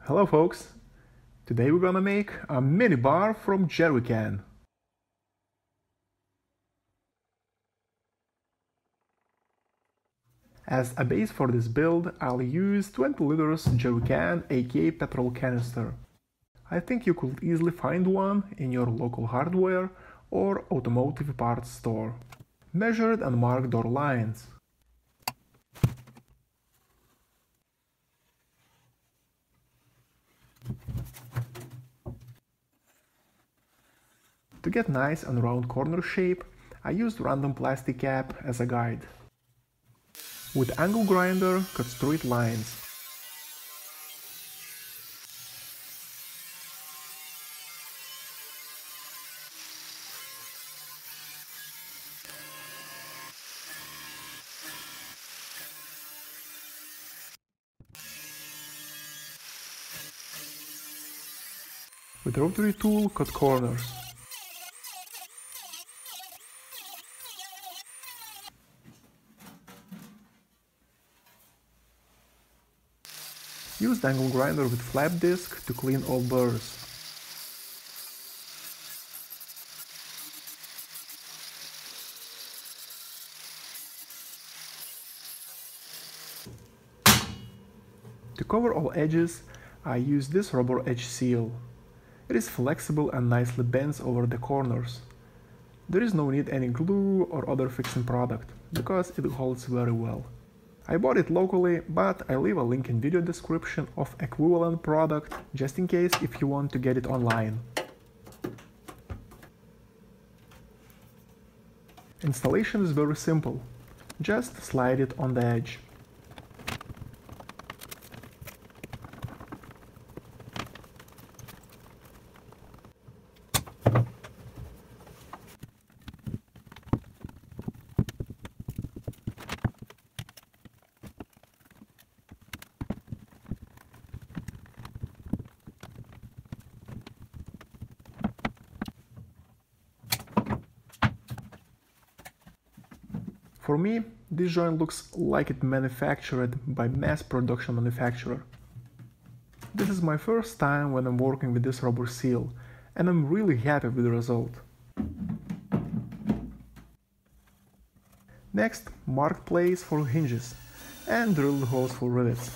Hello folks! Today we're gonna make a mini bar from jerry can. As a base for this build, I'll use 20 liters jerry can, aka petrol canister. I think you could easily find one in your local hardware or automotive parts store. Measured and marked door lines. To get nice and round corner shape, I used random plastic cap as a guide. With angle grinder, cut straight lines. With rotary tool, cut corners. Use the angle grinder with flap disc to clean all burrs. To cover all edges, I use this rubber edge seal. It is flexible and nicely bends over the corners. There is no need any glue or other fixing product, because it holds very well. I bought it locally, but I leave a link in video description of equivalent product, just in case if you want to get it online. Installation is very simple. Just slide it on the edge. For me, this joint looks like it manufactured by mass production manufacturer. This is my first time when I'm working with this rubber seal, and I'm really happy with the result. Next, mark place for hinges and drill the holes for rivets.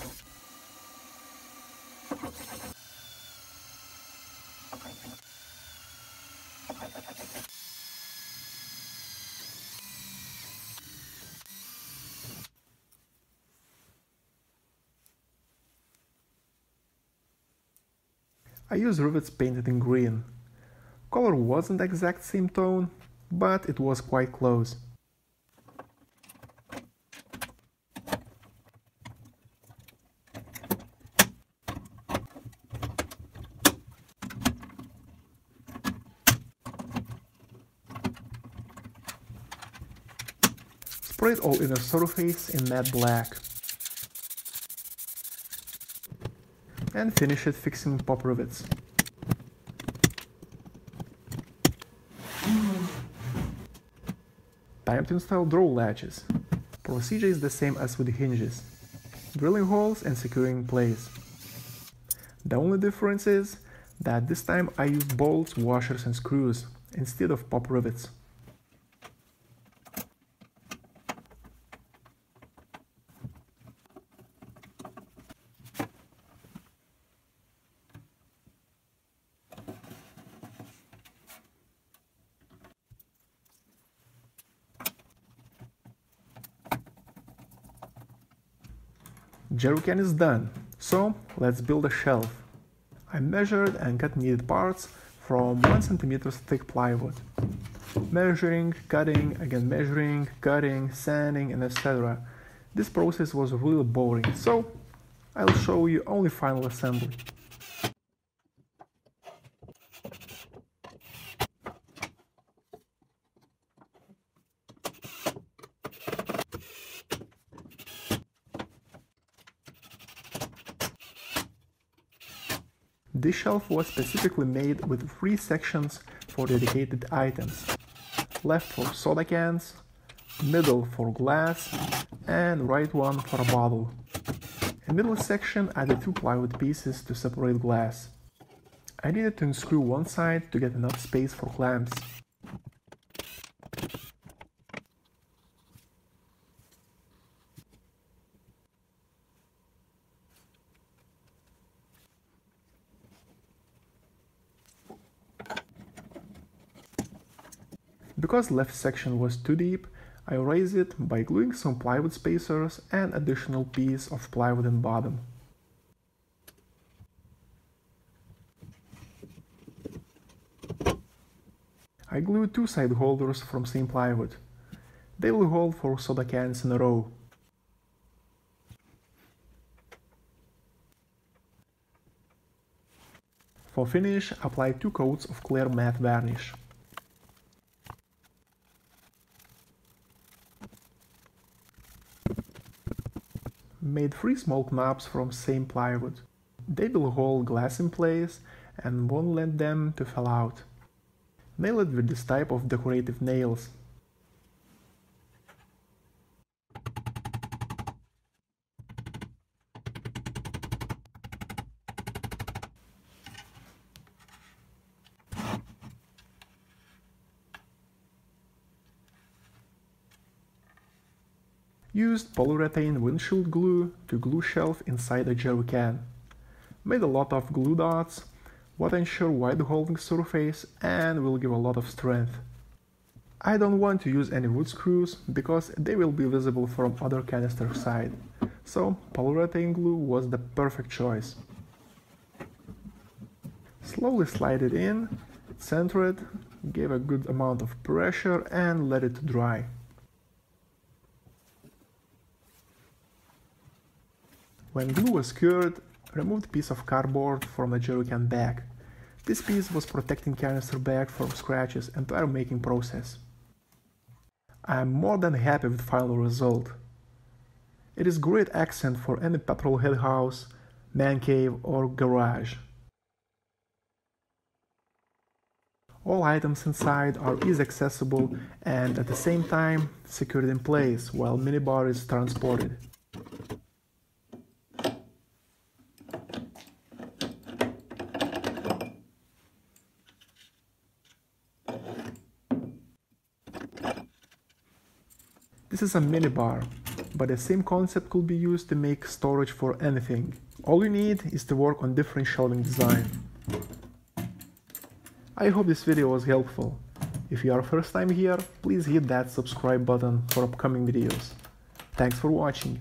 I used rivets painted in green. Color wasn't the exact same tone, but it was quite close. Sprayed all inner surface in matte black. And finish it fixing pop rivets. Time to install draw latches. Procedure is the same as with the hinges. Drilling holes and securing in place. The only difference is that this time I used bolts, washers and screws instead of pop rivets. Jerry can is done, so let's build a shelf. I measured and cut needed parts from 1 cm thick plywood. Measuring, cutting, again measuring, cutting, sanding and etc. This process was really boring, so I'll show you only final assembly. This shelf was specifically made with 3 sections for dedicated items. Left for soda cans, middle for glass, and right one for a bottle. In the middle section, I added 2 plywood pieces to separate glass. I needed to unscrew one side to get enough space for clamps. Because the left section was too deep, I raised it by gluing some plywood spacers and additional piece of plywood in bottom. I glued 2 side holders from same plywood. They will hold 4 soda cans in a row. For finish, apply 2 coats of clear matte varnish. Made 3 small knobs from same plywood. They will hold glass in place and won't let them to fall out. Nail it with this type of decorative nails. Used polyurethane windshield glue to glue shelf inside a jerry can. Made a lot of glue dots, what ensure wide holding surface and will give a lot of strength. I don't want to use any wood screws because they will be visible from other canister side, so polyurethane glue was the perfect choice. Slowly slide it in, center it, give a good amount of pressure and let it dry. When glue was cured, remove the piece of cardboard from the jerrycan bag. This piece was protecting canister bag from scratches entire making process. I am more than happy with the final result. It is great accent for any petrolhead house, man cave or garage. All items inside are easy accessible and at the same time secured in place while minibar is transported. This is a minibar, but the same concept could be used to make storage for anything. All you need is to work on different shelving design. I hope this video was helpful. If you are first time here, please hit that subscribe button for upcoming videos. Thanks for watching.